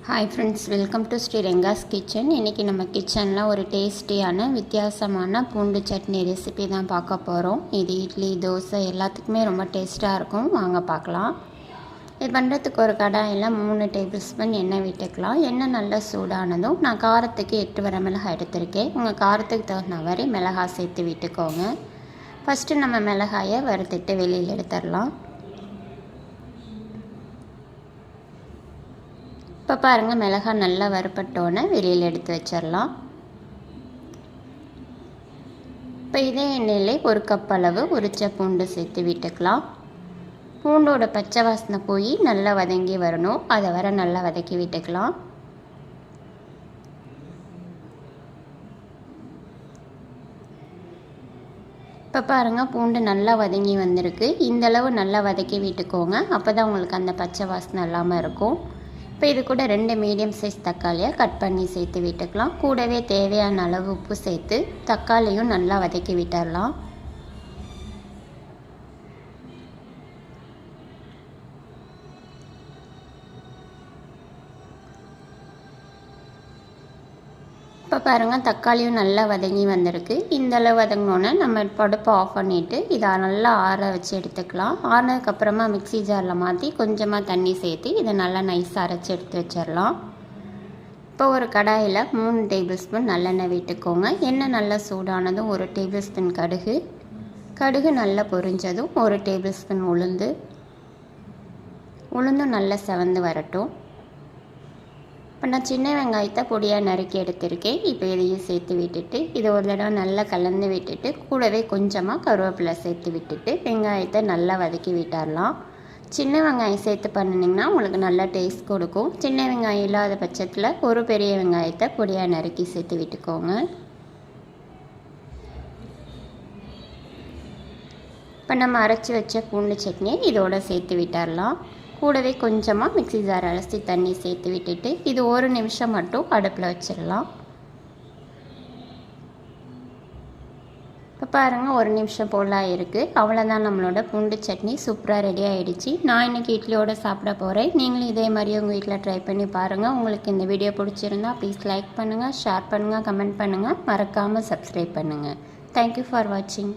Hi friends, welcome to Sri Renga's kitchen. இன்றைக்கி நம்ம கிச்சனில் ஒரு டேஸ்டியான வித்தியாசமான பூண்டு சட்னி ரெசிபி தான் பார்க்க போகிறோம். இது இட்லி, தோசை எல்லாத்துக்குமே ரொம்ப டேஸ்ட்டாக இருக்கும். வாங்க பார்க்கலாம். இது பண்ணுறதுக்கு ஒரு கடாயில் 3 டேபிள் ஸ்பூன் எண்ணெய் விட்டுக்கலாம். எண்ணெய் நல்லா சூடானதும் நான் காரத்துக்கு 8 வர மிளகாய் எடுத்திருக்கேன். உங்கள் காரத்துக்கு தகுந்த மாதிரி மிளகாய் சேர்த்து விட்டுக்கோங்க. ஃபஸ்ட்டு நம்ம மிளகாயை வறுத்துட்டு வெளியில் எடுத்துடலாம். இப்போ பாருங்கள், மிளகாய் நல்லா வறுப்பட்டோன்னே வெளியில் எடுத்து வச்சிடலாம். இப்போ இதே எண்ணெயிலே 1 கப் அளவு உரிச்ச பூண்டு சேர்த்து விட்டுக்கலாம். பூண்டோட பச்சை வாசனை போய் நல்லா வதங்கி வரணும். அதை வர நல்லா வதக்கி விட்டுக்கலாம். இப்போ பாருங்கள், பூண்டு நல்லா வதங்கி வந்திருக்கு. இந்தளவு நல்லா வதக்கி விட்டுக்கோங்க. அப்போ தான் உங்களுக்கு அந்த பச்சை வாசனை இல்லாமல் இருக்கும். இப்போ இது கூட 2 மீடியம் சைஸ் தக்காளியை கட் பண்ணி சேர்த்து விட்டுக்கலாம். கூடவே தேவையான அளவு உப்பு சேர்த்து தக்காளியும் நல்லா வதக்கி விட்டுடலாம். இப்போ பாருங்கள், தக்காளியும் நல்லா வதங்கி வந்திருக்கு. இந்தளவு வதங்கினோன்னே நம்ம அடுப்பை ஆஃப் பண்ணிவிட்டு இதை நல்லா ஆற வச்சு எடுத்துக்கலாம். ஆறினதுக்கப்புறமா மிக்ஸி ஜாரில் மாற்றி கொஞ்சமாக தண்ணி சேர்த்து இதை நல்லா நைஸாக அரைச்சி எடுத்து வச்சிடலாம். இப்போ ஒரு கடாயில் 3 டேபிள் ஸ்பூன் நல்லெண்ணெய் விட்டுக்கோங்க. எண்ணெய் நல்லா சூடானதும் 1 டேபிள் ஸ்பூன் கடுகு நல்லா பொரிஞ்சதும் 1 டேபிள் ஸ்பூன் உளுந்தும் நல்லா செவந்து வரட்டும். இப்போ நான் சின்ன வெங்காயத்தை பொடியாக நறுக்கி எடுத்திருக்கேன். இப்போ இதையும் சேர்த்து விட்டுட்டு இது ஒரு தடவை நல்லா கலந்து விட்டுட்டு கூடவே கொஞ்சமாக கருவேப்பிலை சேர்த்து விட்டுட்டு வெங்காயத்தை நல்லா வதக்கி விட்டுடலாம். சின்ன வெங்காயம் சேர்த்து பண்ணினீங்கன்னா உங்களுக்கு நல்லா டேஸ்ட் கொடுக்கும். சின்ன வெங்காயம் இல்லாத பட்சத்தில் ஒரு பெரிய வெங்காயத்தை பொடியாக நறுக்கி சேர்த்து விட்டுக்கோங்க. இப்போ நம்ம அரைச்சி வச்ச பூண்டு சட்னியை இதோட சேர்த்து விட்டுடலாம். கூடவே கொஞ்சமாக மிக்ஸி ஜார் அலசி தண்ணி சேர்த்து விட்டுட்டு இது 1 நிமிஷம் மட்டும் அடுப்பில் வச்சிடலாம். இப்போ பாருங்கள், 1 நிமிஷம் போல் இருக்குது. அவ்வளோதான், நம்மளோட பூண்டு சட்னி சூப்பராக ரெடி ஆகிடுச்சு. நான் இன்றைக்கி இட்லியோடு சாப்பிட போகிறேன். நீங்களும் இதே மாதிரி உங்கள் வீட்டில் ட்ரை பண்ணி பாருங்கள். உங்களுக்கு இந்த வீடியோ பிடிச்சிருந்தா ப்ளீஸ் லைக் பண்ணுங்கள், ஷேர் பண்ணுங்கள், கமெண்ட் பண்ணுங்கள், மறக்காமல் சப்ஸ்கிரைப் பண்ணுங்கள். தேங்க்யூ ஃபார் வாட்சிங்.